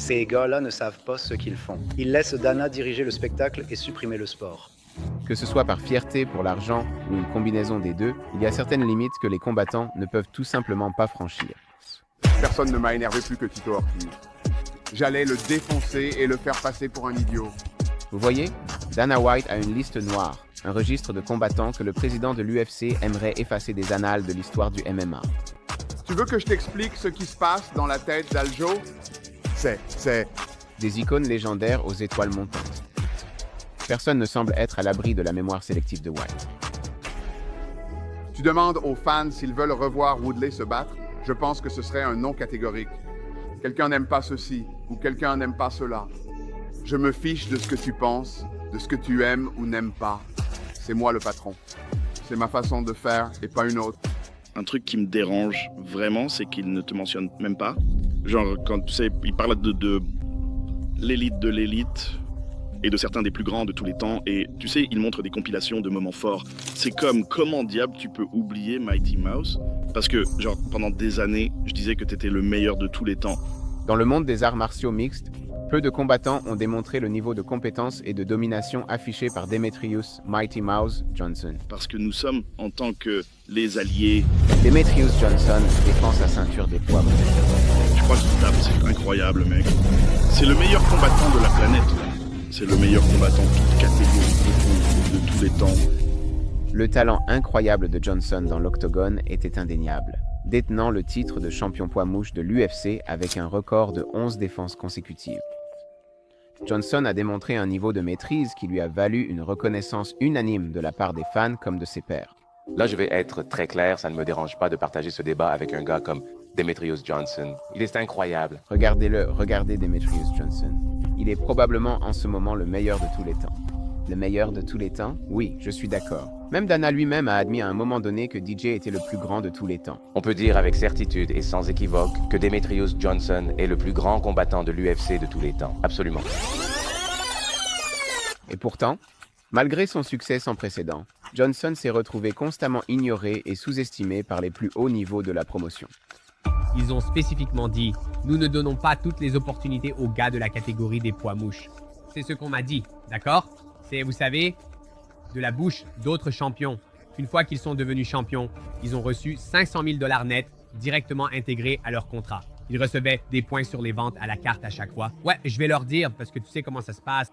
Ces gars-là ne savent pas ce qu'ils font. Ils laissent Dana diriger le spectacle et supprimer le sport. Que ce soit par fierté pour l'argent ou une combinaison des deux, il y a certaines limites que les combattants ne peuvent tout simplement pas franchir. Personne ne m'a énervé plus que Tito Ortiz. J'allais le défoncer et le faire passer pour un idiot. Vous voyez, Dana White a une liste noire, un registre de combattants que le président de l'UFC aimerait effacer des annales de l'histoire du MMA. Tu veux que je t'explique ce qui se passe dans la tête d'Aljo? C'est... Des icônes légendaires aux étoiles montantes. Personne ne semble être à l'abri de la mémoire sélective de White. Tu demandes aux fans s'ils veulent revoir Woodley se battre? Je pense que ce serait un non catégorique. Quelqu'un n'aime pas ceci ou quelqu'un n'aime pas cela. Je me fiche de ce que tu penses, de ce que tu aimes ou n'aimes pas. C'est moi le patron. C'est ma façon de faire et pas une autre. Un truc qui me dérange vraiment, c'est qu'il ne te mentionne même pas. Genre, quand tu sais, il parle de l'élite de l'élite et de certains des plus grands de tous les temps. Et tu sais, il montre des compilations de moments forts. C'est comme, comment diable tu peux oublier Mighty Mouse? Parce que, genre, pendant des années, je disais que t'étais le meilleur de tous les temps. Dans le monde des arts martiaux mixtes, peu de combattants ont démontré le niveau de compétence et de domination affiché par Demetrius Mighty Mouse Johnson. Parce que nous sommes, en tant que les alliés... Demetrius Johnson défend sa ceinture des poids. Je crois qu'il tape, c'est incroyable, mec. C'est le meilleur combattant de la planète. C'est le meilleur combattant toute catégorie de tous les temps. Le talent incroyable de Johnson dans l'octogone était indéniable, détenant le titre de champion poids mouche de l'UFC avec un record de 11 défenses consécutives. Johnson a démontré un niveau de maîtrise qui lui a valu une reconnaissance unanime de la part des fans comme de ses pairs. Là, je vais être très clair, ça ne me dérange pas de partager ce débat avec un gars comme Demetrius Johnson. Il est incroyable. Regardez Demetrius Johnson. Il est probablement en ce moment le meilleur de tous les temps. Le meilleur de tous les temps? Oui, je suis d'accord. Même Dana lui-même a admis à un moment donné que DJ était le plus grand de tous les temps. On peut dire avec certitude et sans équivoque que Demetrius Johnson est le plus grand combattant de l'UFC de tous les temps. Absolument. Et pourtant, malgré son succès sans précédent, Johnson s'est retrouvé constamment ignoré et sous-estimé par les plus hauts niveaux de la promotion. Ils ont spécifiquement dit « Nous ne donnons pas toutes les opportunités aux gars de la catégorie des poids mouches. » C'est ce qu'on m'a dit, d'accord? C'est, vous savez, de la bouche d'autres champions. Une fois qu'ils sont devenus champions, ils ont reçu 500 000 $ net directement intégrés à leur contrat. Ils recevaient des points sur les ventes à la carte à chaque fois. Ouais, je vais leur dire parce que tu sais comment ça se passe.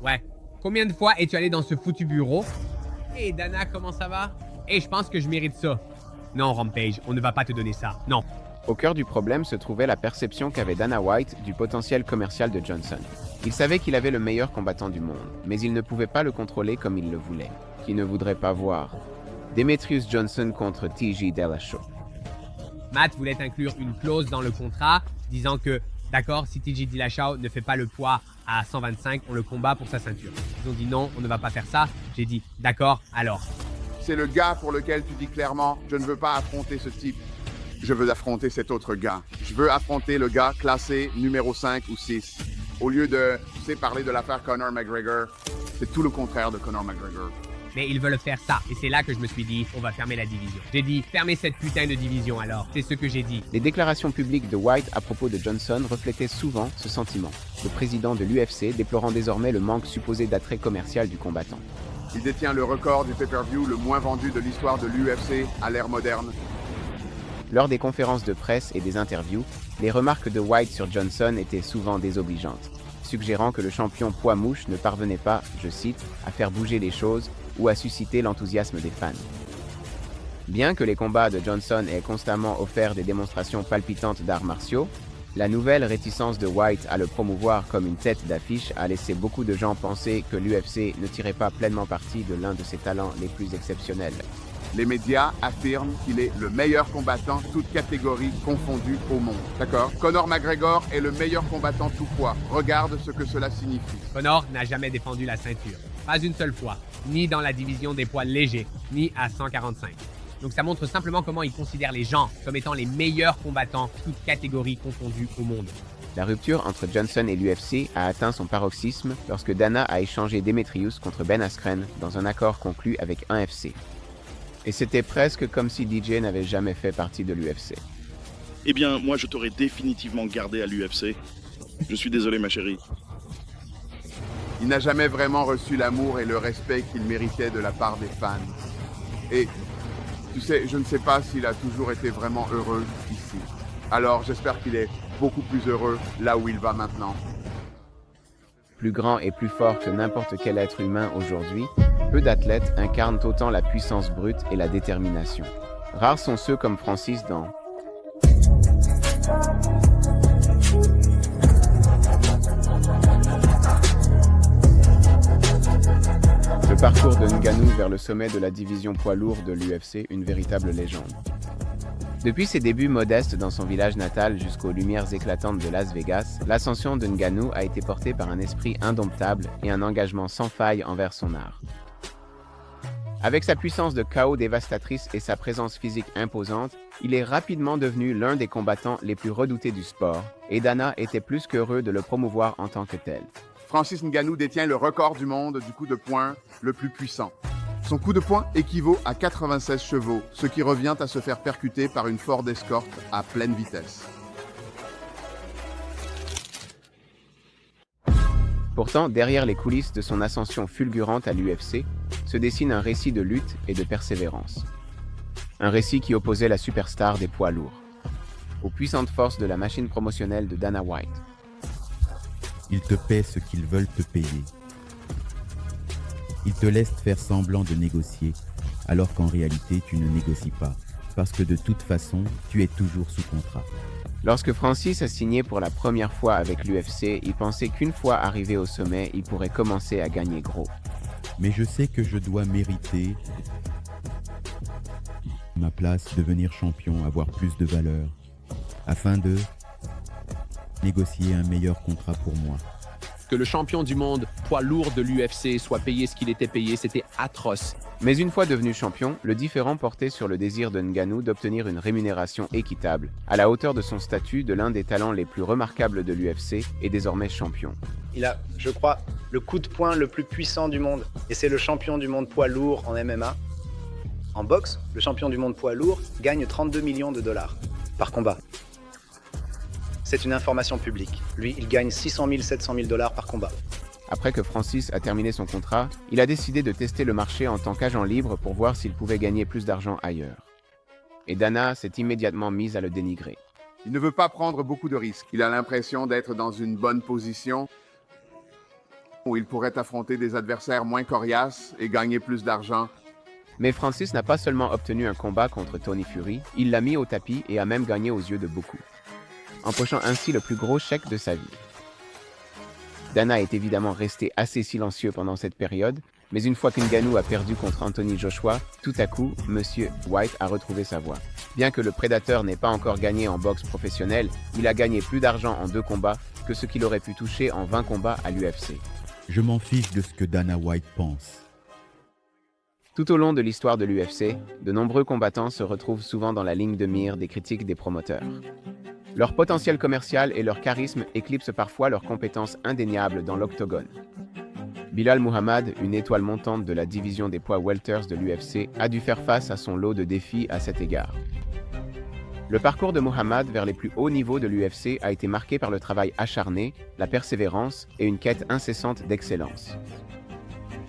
Ouais. Combien de fois es-tu allé dans ce foutu bureau? Hey Dana, comment ça va? Hey, je pense que je mérite ça. Non, Rampage, on ne va pas te donner ça. Non. Au cœur du problème se trouvait la perception qu'avait Dana White du potentiel commercial de Johnson. Il savait qu'il avait le meilleur combattant du monde, mais il ne pouvait pas le contrôler comme il le voulait. Qui ne voudrait pas voir Demetrius Johnson contre TJ Dillashaw. Matt voulait inclure une clause dans le contrat disant que, d'accord, si TJ Dillashaw ne fait pas le poids à 125, on le combat pour sa ceinture. Ils ont dit non, on ne va pas faire ça. J'ai dit, d'accord, alors. C'est le gars pour lequel tu dis clairement « Je ne veux pas affronter ce type. Je veux affronter cet autre gars. Je veux affronter le gars classé numéro 5 ou 6. » Au lieu de, tu sais, parler de l'affaire Conor McGregor, c'est tout le contraire de Conor McGregor. Mais ils veulent faire ça. Et c'est là que je me suis dit, on va fermer la division. J'ai dit, fermez cette putain de division alors. C'est ce que j'ai dit. Les déclarations publiques de White à propos de Johnson reflétaient souvent ce sentiment. Le président de l'UFC déplorant désormais le manque supposé d'attrait commercial du combattant. Il détient le record du pay-per-view le moins vendu de l'histoire de l'UFC à l'ère moderne. Lors des conférences de presse et des interviews, les remarques de White sur Johnson étaient souvent désobligeantes, suggérant que le champion poids mouche ne parvenait pas, je cite, à faire bouger les choses ou à susciter l'enthousiasme des fans. Bien que les combats de Johnson aient constamment offert des démonstrations palpitantes d'arts martiaux, la nouvelle réticence de White à le promouvoir comme une tête d'affiche a laissé beaucoup de gens penser que l'UFC ne tirait pas pleinement parti de l'un de ses talents les plus exceptionnels. Les médias affirment qu'il est le meilleur combattant, toutes catégories confondues au monde. D'accord? Conor McGregor est le meilleur combattant tout poids. Regarde ce que cela signifie. Conor n'a jamais défendu la ceinture. Pas une seule fois. Ni dans la division des poids légers, ni à 145. Donc ça montre simplement comment il considère les gens comme étant les meilleurs combattants, toutes catégories confondues au monde. La rupture entre Johnson et l'UFC a atteint son paroxysme lorsque Dana a échangé Demetrius contre Ben Askren dans un accord conclu avec 1FC. Et c'était presque comme si DJ n'avait jamais fait partie de l'UFC. Eh bien, moi, je t'aurais définitivement gardé à l'UFC. Je suis désolé, ma chérie. Il n'a jamais vraiment reçu l'amour et le respect qu'il méritait de la part des fans. Et, tu sais, je ne sais pas s'il a toujours été vraiment heureux ici. Alors, j'espère qu'il est beaucoup plus heureux là où il va maintenant. Plus grand et plus fort que n'importe quel être humain aujourd'hui, peu d'athlètes incarnent autant la puissance brute et la détermination. Rares sont ceux comme Francis dans le parcours de Ngannou vers le sommet de la division poids lourd de l'UFC, une véritable légende. Depuis ses débuts modestes dans son village natal jusqu'aux lumières éclatantes de Las Vegas, l'ascension de Ngannou a été portée par un esprit indomptable et un engagement sans faille envers son art. Avec sa puissance de KO dévastatrice et sa présence physique imposante, il est rapidement devenu l'un des combattants les plus redoutés du sport, et Dana était plus qu'heureux de le promouvoir en tant que tel. Francis Ngannou détient le record du monde du coup de poing le plus puissant. Son coup de poing équivaut à 96 chevaux, ce qui revient à se faire percuter par une Ford Escort à pleine vitesse. Pourtant, derrière les coulisses de son ascension fulgurante à l'UFC, se dessine un récit de lutte et de persévérance. Un récit qui opposait la superstar des poids lourds aux puissantes forces de la machine promotionnelle de Dana White. Ils te paient ce qu'ils veulent te payer. Ils te laissent faire semblant de négocier, alors qu'en réalité, tu ne négocies pas, parce que de toute façon, tu es toujours sous contrat. Lorsque Francis a signé pour la première fois avec l'UFC, il pensait qu'une fois arrivé au sommet, il pourrait commencer à gagner gros. Mais je sais que je dois mériter ma place, devenir champion, avoir plus de valeur, afin de négocier un meilleur contrat pour moi. Que le champion du monde poids lourd de l'UFC soit payé ce qu'il était payé, c'était atroce. Mais une fois devenu champion, le différend portait sur le désir de Ngannou d'obtenir une rémunération équitable, à la hauteur de son statut de l'un des talents les plus remarquables de l'UFC et désormais champion. Il a, je crois, le coup de poing le plus puissant du monde. Et c'est le champion du monde poids lourd en MMA. En boxe, le champion du monde poids lourd gagne 32 millions de dollars par combat. C'est une information publique. Lui, il gagne 600 000, 700 000 dollars par combat. Après que Francis a terminé son contrat, il a décidé de tester le marché en tant qu'agent libre pour voir s'il pouvait gagner plus d'argent ailleurs. Et Dana s'est immédiatement mise à le dénigrer. Il ne veut pas prendre beaucoup de risques. Il a l'impression d'être dans une bonne position où il pourrait affronter des adversaires moins coriaces et gagner plus d'argent. Mais Francis n'a pas seulement obtenu un combat contre Tony Fury, il l'a mis au tapis et a même gagné aux yeux de beaucoup, empochant ainsi le plus gros chèque de sa vie. Dana est évidemment resté assez silencieux pendant cette période, mais une fois qu'Ngannou a perdu contre Anthony Joshua, tout à coup, Monsieur White a retrouvé sa voie. Bien que le prédateur n'ait pas encore gagné en boxe professionnelle, il a gagné plus d'argent en 2 combats que ce qu'il aurait pu toucher en 20 combats à l'UFC. Je m'en fiche de ce que Dana White pense. Tout au long de l'histoire de l'UFC, de nombreux combattants se retrouvent souvent dans la ligne de mire des critiques des promoteurs. Leur potentiel commercial et leur charisme éclipsent parfois leurs compétences indéniables dans l'octogone. Bilal Muhammad, une étoile montante de la division des poids welters de l'UFC, a dû faire face à son lot de défis à cet égard. Le parcours de Muhammad vers les plus hauts niveaux de l'UFC a été marqué par le travail acharné, la persévérance et une quête incessante d'excellence.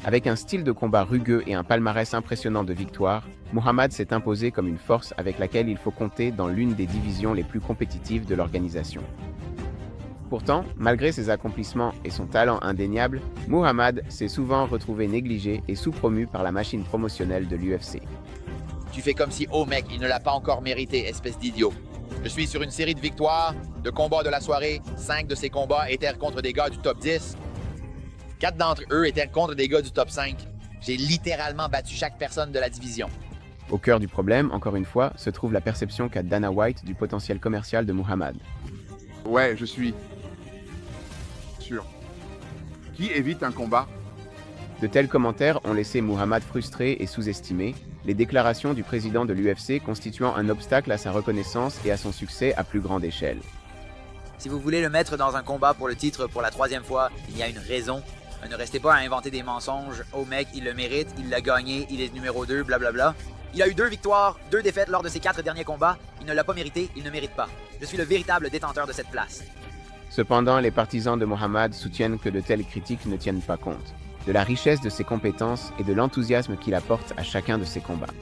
Avec un style de combat rugueux et un palmarès impressionnant de victoires, Muhammad s'est imposé comme une force avec laquelle il faut compter dans l'une des divisions les plus compétitives de l'organisation. Pourtant, malgré ses accomplissements et son talent indéniable, Muhammad s'est souvent retrouvé négligé et sous-promu par la machine promotionnelle de l'UFC. Tu fais comme si, oh mec, il ne l'a pas encore mérité, espèce d'idiot. Je suis sur une série de victoires, de combats de la soirée, 5 de ces combats étaient contre des gars du top 10. 4 d'entre eux étaient contre des gars du top 5. J'ai littéralement battu chaque personne de la division. Au cœur du problème, encore une fois, se trouve la perception qu'a Dana White du potentiel commercial de Muhammad. Ouais, je suis sûr. Qui évite un combat? De tels commentaires ont laissé Muhammad frustré et sous-estimé, les déclarations du président de l'UFC constituant un obstacle à sa reconnaissance et à son succès à plus grande échelle. Si vous voulez le mettre dans un combat pour le titre pour la 3e fois, il y a une raison. Ne restez pas à inventer des mensonges. Oh mec, il le mérite, il l'a gagné, il est numéro 2, blablabla. Il a eu 2 victoires, 2 défaites lors de ses 4 derniers combats. Il ne l'a pas mérité, il ne mérite pas. Je suis le véritable détenteur de cette place. Cependant, les partisans de Muhammad soutiennent que de telles critiques ne tiennent pas compte de la richesse de ses compétences et de l'enthousiasme qu'il apporte à chacun de ses combats.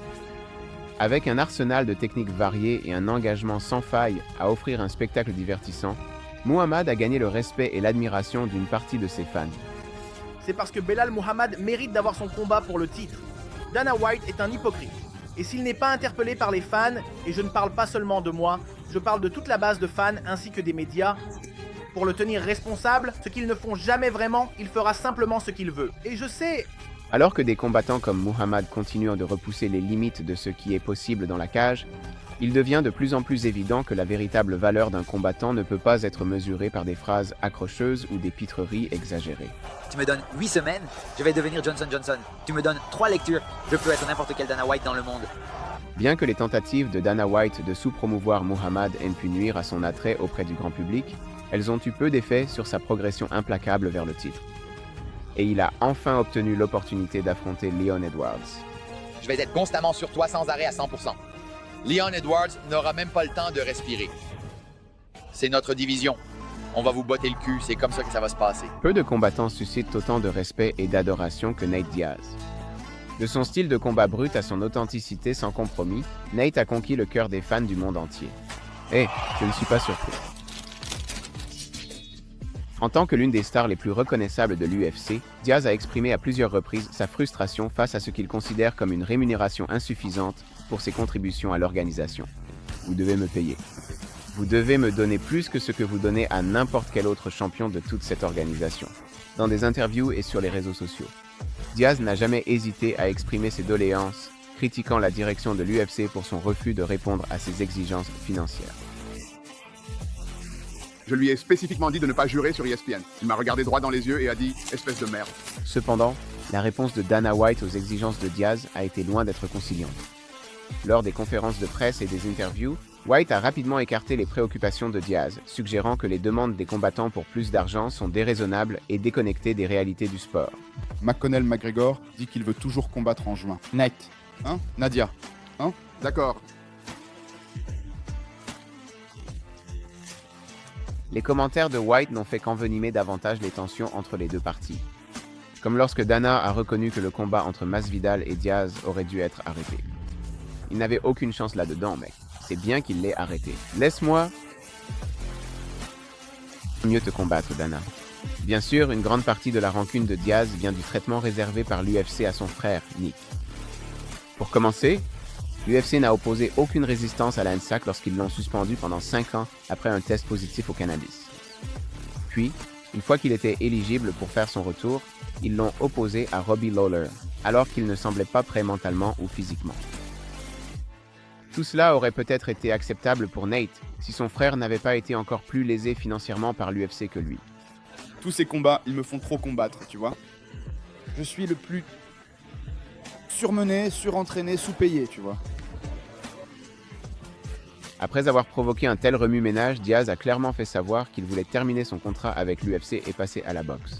Avec un arsenal de techniques variées et un engagement sans faille à offrir un spectacle divertissant, Muhammad a gagné le respect et l'admiration d'une partie de ses fans. C'est parce que Belal Muhammad mérite d'avoir son combat pour le titre. Dana White est un hypocrite. Et s'il n'est pas interpellé par les fans, et je ne parle pas seulement de moi, je parle de toute la base de fans ainsi que des médias, pour le tenir responsable, ce qu'ils ne font jamais vraiment, il fera simplement ce qu'il veut. Et je sais... Alors que des combattants comme Muhammad continuent de repousser les limites de ce qui est possible dans la cage, il devient de plus en plus évident que la véritable valeur d'un combattant ne peut pas être mesurée par des phrases accrocheuses ou des pitreries exagérées. Tu me donnes 8 semaines, je vais devenir Johnson Johnson. Tu me donnes 3 lectures, je peux être n'importe quel Dana White dans le monde. Bien que les tentatives de Dana White de sous-promouvoir Muhammad aient pu nuire à son attrait auprès du grand public, elles ont eu peu d'effet sur sa progression implacable vers le titre. Et il a enfin obtenu l'opportunité d'affronter Leon Edwards. Je vais être constamment sur toi sans arrêt à 100%. Leon Edwards n'aura même pas le temps de respirer. C'est notre division. On va vous botter le cul, c'est comme ça que ça va se passer. Peu de combattants suscitent autant de respect et d'adoration que Nate Diaz. De son style de combat brut à son authenticité sans compromis, Nate a conquis le cœur des fans du monde entier. Et je ne suis pas surpris. En tant que l'une des stars les plus reconnaissables de l'UFC, Diaz a exprimé à plusieurs reprises sa frustration face à ce qu'il considère comme une rémunération insuffisante pour ses contributions à l'organisation. Vous devez me payer. Vous devez me donner plus que ce que vous donnez à n'importe quel autre champion de toute cette organisation. Dans des interviews et sur les réseaux sociaux, Diaz n'a jamais hésité à exprimer ses doléances, critiquant la direction de l'UFC pour son refus de répondre à ses exigences financières. Je lui ai spécifiquement dit de ne pas jurer sur ESPN. Il m'a regardé droit dans les yeux et a dit « espèce de merde ». Cependant, la réponse de Dana White aux exigences de Diaz a été loin d'être conciliante. Lors des conférences de presse et des interviews, White a rapidement écarté les préoccupations de Diaz, suggérant que les demandes des combattants pour plus d'argent sont déraisonnables et déconnectées des réalités du sport. McConnell McGregor dit qu'il veut toujours combattre en juin. Nate. Hein? Nadia. Hein? D'accord. Les commentaires de White n'ont fait qu'envenimer davantage les tensions entre les deux parties. Comme lorsque Dana a reconnu que le combat entre Masvidal et Diaz aurait dû être arrêté. Il n'avait aucune chance là-dedans, mec. C'est bien qu'il l'ait arrêté. Laisse-moi mieux te combattre, Dana. Bien sûr, une grande partie de la rancune de Diaz vient du traitement réservé par l'UFC à son frère, Nick. Pour commencer, l'UFC n'a opposé aucune résistance à la NSAC lorsqu'ils l'ont suspendu pendant 5 ans après un test positif au cannabis. Puis, une fois qu'il était éligible pour faire son retour, ils l'ont opposé à Robbie Lawler, alors qu'il ne semblait pas prêt mentalement ou physiquement. Tout cela aurait peut-être été acceptable pour Nate si son frère n'avait pas été encore plus lésé financièrement par l'UFC que lui. Tous ces combats, ils me font trop combattre, tu vois. Je suis le plus surmené, surentraîné, sous-payé, tu vois. Après avoir provoqué un tel remue-ménage, Diaz a clairement fait savoir qu'il voulait terminer son contrat avec l'UFC et passer à la boxe.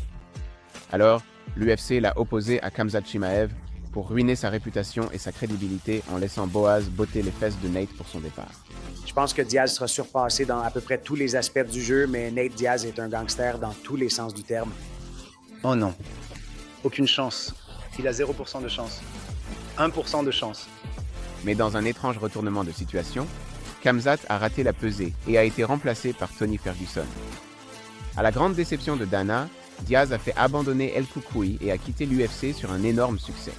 Alors, l'UFC l'a opposé à Khamzat Chimaev pour ruiner sa réputation et sa crédibilité en laissant Boaz botter les fesses de Nate pour son départ. Je pense que Diaz sera surpassé dans à peu près tous les aspects du jeu, mais Nate Diaz est un gangster dans tous les sens du terme. Oh non. Aucune chance. Il a 0% de chance. 1% de chance. Mais dans un étrange retournement de situation, Khamzat a raté la pesée et a été remplacé par Tony Ferguson. À la grande déception de Dana, Diaz a fait abandonner El Koukoui et a quitté l'UFC sur un énorme succès.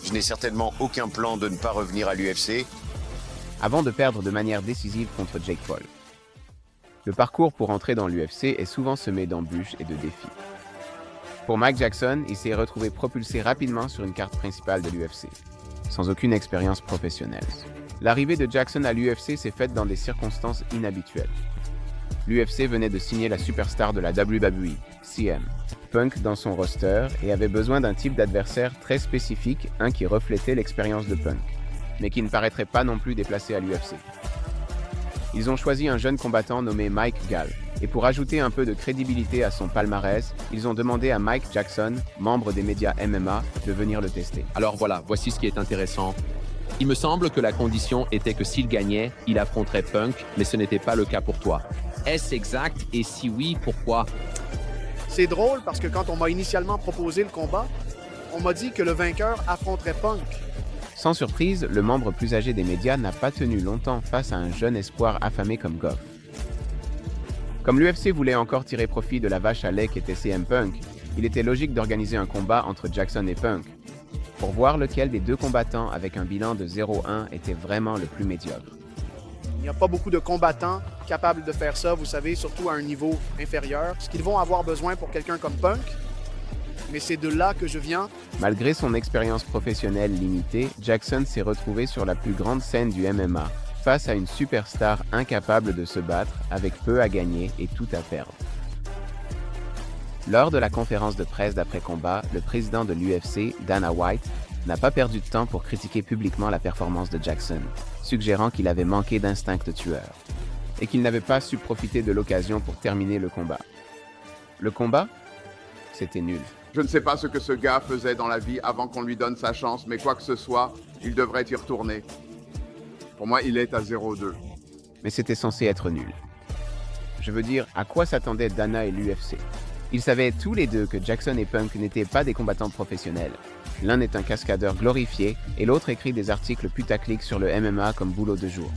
Je n'ai certainement aucun plan de ne pas revenir à l'UFC. Avant de perdre de manière décisive contre Jake Paul. Le parcours pour entrer dans l'UFC est souvent semé d'embûches et de défis. Pour Mike Jackson, il s'est retrouvé propulsé rapidement sur une carte principale de l'UFC, sans aucune expérience professionnelle. L'arrivée de Jackson à l'UFC s'est faite dans des circonstances inhabituelles. L'UFC venait de signer la superstar de la WWE, CM Punk, dans son roster et avait besoin d'un type d'adversaire très spécifique, un qui reflétait l'expérience de Punk, mais qui ne paraîtrait pas non plus déplacé à l'UFC. Ils ont choisi un jeune combattant nommé Mike Gall, et pour ajouter un peu de crédibilité à son palmarès, ils ont demandé à Mike Jackson, membre des médias MMA, de venir le tester. Alors voilà, voici ce qui est intéressant. Il me semble que la condition était que s'il gagnait, il affronterait Punk, mais ce n'était pas le cas pour toi. Est-ce exact? Et si oui, pourquoi? C'est drôle parce que quand on m'a initialement proposé le combat, on m'a dit que le vainqueur affronterait Punk. Sans surprise, le membre plus âgé des médias n'a pas tenu longtemps face à un jeune espoir affamé comme Goff. Comme l'UFC voulait encore tirer profit de la vache à lait qu'était CM Punk, il était logique d'organiser un combat entre Jackson et Punk, pour voir lequel des deux combattants avec un bilan de 0-1 était vraiment le plus médiocre. Il n'y a pas beaucoup de combattants capables de faire ça, vous savez, surtout à un niveau inférieur. Ce qu'ils vont avoir besoin pour quelqu'un comme Punk, mais c'est de là que je viens. Malgré son expérience professionnelle limitée, Jackson s'est retrouvé sur la plus grande scène du MMA, face à une superstar incapable de se battre, avec peu à gagner et tout à perdre. Lors de la conférence de presse d'après-combat, le président de l'UFC, Dana White, n'a pas perdu de temps pour critiquer publiquement la performance de Jackson, suggérant qu'il avait manqué d'instinct de tueur, et qu'il n'avait pas su profiter de l'occasion pour terminer le combat. Le combat, c'était nul. Je ne sais pas ce que ce gars faisait dans la vie avant qu'on lui donne sa chance, mais quoi que ce soit, il devrait y retourner. Pour moi, il est à 0-2. Mais c'était censé être nul. Je veux dire, à quoi s'attendaient Dana et l'UFC? Ils savaient tous les deux que Jackson et Punk n'étaient pas des combattants professionnels. L'un est un cascadeur glorifié et l'autre écrit des articles putaclic sur le MMA comme boulot de jour.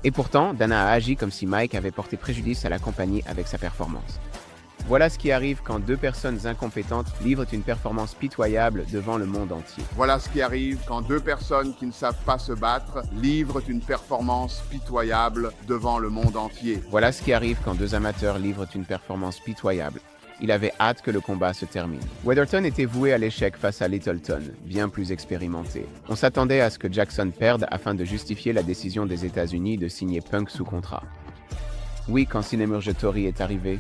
Et pourtant, Dana a agi comme si Mike avait porté préjudice à la compagnie avec sa performance. Voilà ce qui arrive quand deux personnes incompétentes livrent une performance pitoyable devant le monde entier. Voilà ce qui arrive quand deux personnes qui ne savent pas se battre livrent une performance pitoyable devant le monde entier. Voilà ce qui arrive quand deux amateurs livrent une performance pitoyable. Il avait hâte que le combat se termine. Weatherton était voué à l'échec face à Littleton, bien plus expérimenté. On s'attendait à ce que Jackson perde afin de justifier la décision des États-Unis de signer Punk sous contrat. Oui, quand Sinemur Vettori est arrivé,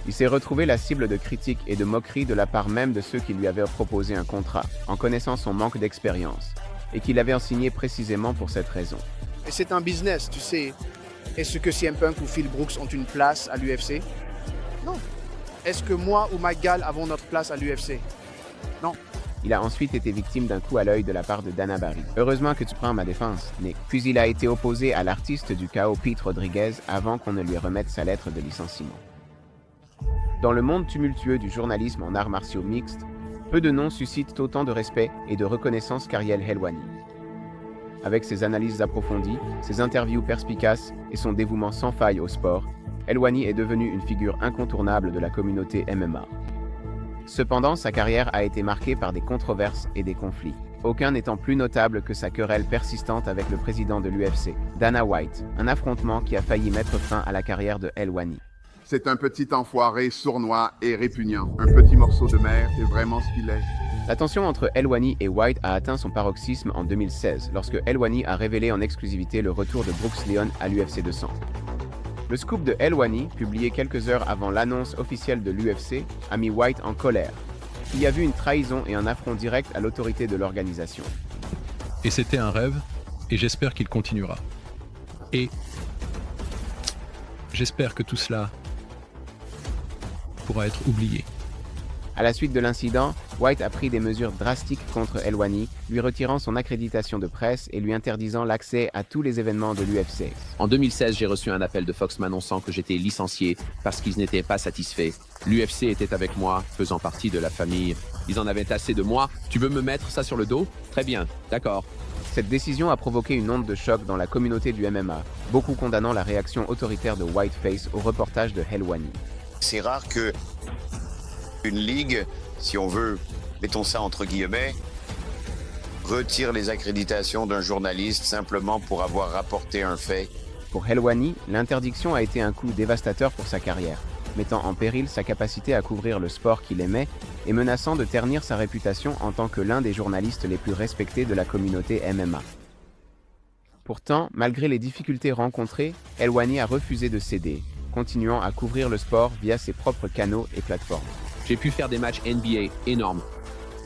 il s'est retrouvé la cible de critiques et de moqueries de la part même de ceux qui lui avaient proposé un contrat, en connaissant son manque d'expérience, et qu'il avait signé précisément pour cette raison. Et c'est un business, tu sais. Est-ce que CM Punk ou Phil Brooks ont une place à l'UFC? Non. Est-ce que moi ou Mike Gall avons notre place à l'UFC? Non. Il a ensuite été victime d'un coup à l'œil de la part de Dana Barry. Heureusement que tu prends ma défense, Nick. Puis il a été opposé à l'artiste du chaos Pete Rodriguez avant qu'on ne lui remette sa lettre de licenciement. Dans le monde tumultueux du journalisme en arts martiaux mixtes, peu de noms suscitent autant de respect et de reconnaissance qu'Ariel Helwani. Avec ses analyses approfondies, ses interviews perspicaces et son dévouement sans faille au sport, Helwani est devenu une figure incontournable de la communauté MMA. Cependant, sa carrière a été marquée par des controverses et des conflits, aucun n'étant plus notable que sa querelle persistante avec le président de l'UFC, Dana White, un affrontement qui a failli mettre fin à la carrière de Helwani. C'est un petit enfoiré sournois et répugnant. Un petit morceau de mer, c'est vraiment ce qu'il est. La tension entre Helwani et White a atteint son paroxysme en 2016, lorsque Helwani a révélé en exclusivité le retour de Brooks Leon à l'UFC 200. Le scoop de Helwani, publié quelques heures avant l'annonce officielle de l'UFC, a mis White en colère. Il y a vu une trahison et un affront direct à l'autorité de l'organisation. Et c'était un rêve, et j'espère qu'il continuera. Et j'espère que tout cela pourra être oublié. À la suite de l'incident, White a pris des mesures drastiques contre Helwani, lui retirant son accréditation de presse et lui interdisant l'accès à tous les événements de l'UFC. En 2016, j'ai reçu un appel de Fox m'annonçant que j'étais licencié parce qu'ils n'étaient pas satisfaits. L'UFC était avec moi, faisant partie de la famille. Ils en avaient assez de moi. Tu veux me mettre ça sur le dos? Très bien, d'accord. Cette décision a provoqué une onde de choc dans la communauté du MMA, beaucoup condamnant la réaction autoritaire de Whiteface au reportage de Helwani. C'est rare que une ligue, si on veut, mettons ça entre guillemets, retire les accréditations d'un journaliste simplement pour avoir rapporté un fait. Pour Helwani, l'interdiction a été un coup dévastateur pour sa carrière, mettant en péril sa capacité à couvrir le sport qu'il aimait et menaçant de ternir sa réputation en tant que l'un des journalistes les plus respectés de la communauté MMA. Pourtant, malgré les difficultés rencontrées, Helwani a refusé de céder, continuant à couvrir le sport via ses propres canaux et plateformes. J'ai pu faire des matchs NBA énormes.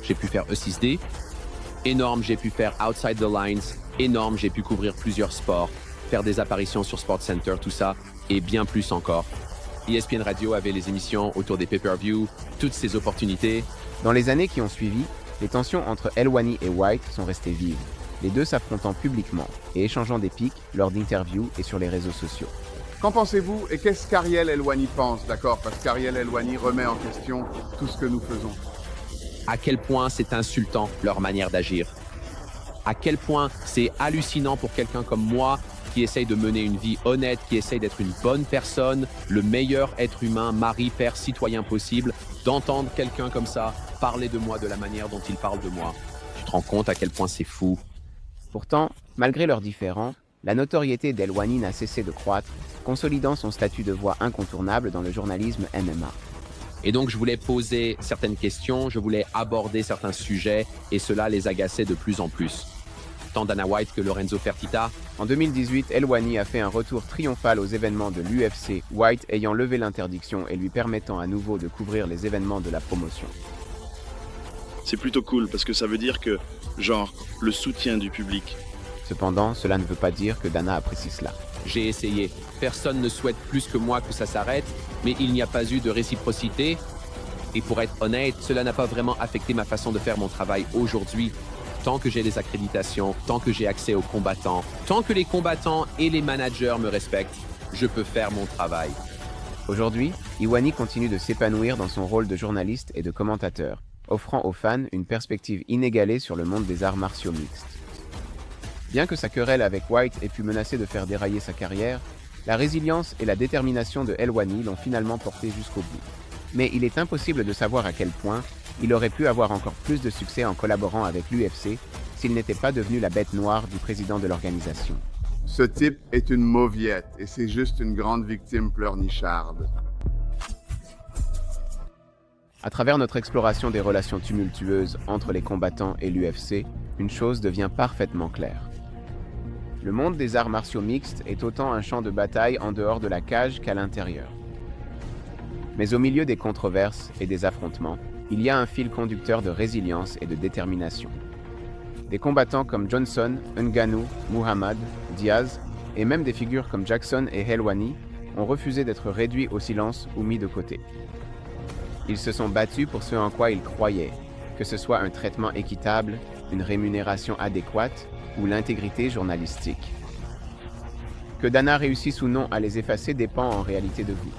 J'ai pu faire E6D, énorme. J'ai pu faire Outside the Lines, énorme. J'ai pu couvrir plusieurs sports, faire des apparitions sur SportsCenter, tout ça, et bien plus encore. ESPN Radio avait les émissions autour des pay-per-view, toutes ces opportunités. Dans les années qui ont suivi, les tensions entre Helwani et White sont restées vives. les deux s'affrontant publiquement et échangeant des pics lors d'interviews et sur les réseaux sociaux. Qu'en pensez-vous et qu'est-ce qu'Ariel Helwani pense, d'accord? Parce qu'Ariel Helwani remet en question tout ce que nous faisons. À quel point c'est insultant leur manière d'agir. À quel point c'est hallucinant pour quelqu'un comme moi qui essaye de mener une vie honnête, qui essaye d'être une bonne personne, le meilleur être humain, mari, père, citoyen possible, d'entendre quelqu'un comme ça parler de moi de la manière dont il parle de moi. Tu te rends compte à quel point c'est fou? Pourtant, malgré leurs différends, la notoriété d'Helwani n'a cessé de croître, consolidant son statut de voix incontournable dans le journalisme MMA. Et donc, je voulais poser certaines questions, je voulais aborder certains sujets, et cela les agaçait de plus en plus. Tant Dana White que Lorenzo Fertitta. En 2018, Helwani a fait un retour triomphal aux événements de l'UFC, White ayant levé l'interdiction et lui permettant à nouveau de couvrir les événements de la promotion. C'est plutôt cool parce que ça veut dire que, genre, le soutien du public. Cependant, cela ne veut pas dire que Dana apprécie cela. J'ai essayé. Personne ne souhaite plus que moi que ça s'arrête, mais il n'y a pas eu de réciprocité. Et pour être honnête, cela n'a pas vraiment affecté ma façon de faire mon travail aujourd'hui. Tant que j'ai des accréditations, tant que j'ai accès aux combattants, tant que les combattants et les managers me respectent, je peux faire mon travail. Aujourd'hui, Helwani continue de s'épanouir dans son rôle de journaliste et de commentateur, offrant aux fans une perspective inégalée sur le monde des arts martiaux mixtes. Bien que sa querelle avec White ait pu menacer de faire dérailler sa carrière, la résilience et la détermination de Helwani l'ont finalement porté jusqu'au bout. Mais il est impossible de savoir à quel point il aurait pu avoir encore plus de succès en collaborant avec l'UFC s'il n'était pas devenu la bête noire du président de l'organisation. Ce type est une mauviette et c'est juste une grande victime pleurnicharde. À travers notre exploration des relations tumultueuses entre les combattants et l'UFC, une chose devient parfaitement claire. Le monde des arts martiaux mixtes est autant un champ de bataille en dehors de la cage qu'à l'intérieur. Mais au milieu des controverses et des affrontements, il y a un fil conducteur de résilience et de détermination. Des combattants comme Johnson, Ngannou, Muhammad, Diaz, et même des figures comme Jackson et Helwani ont refusé d'être réduits au silence ou mis de côté. Ils se sont battus pour ce en quoi ils croyaient, que ce soit un traitement équitable, une rémunération adéquate ou l'intégrité journalistique. Que Dana réussisse ou non à les effacer dépend en réalité de vous.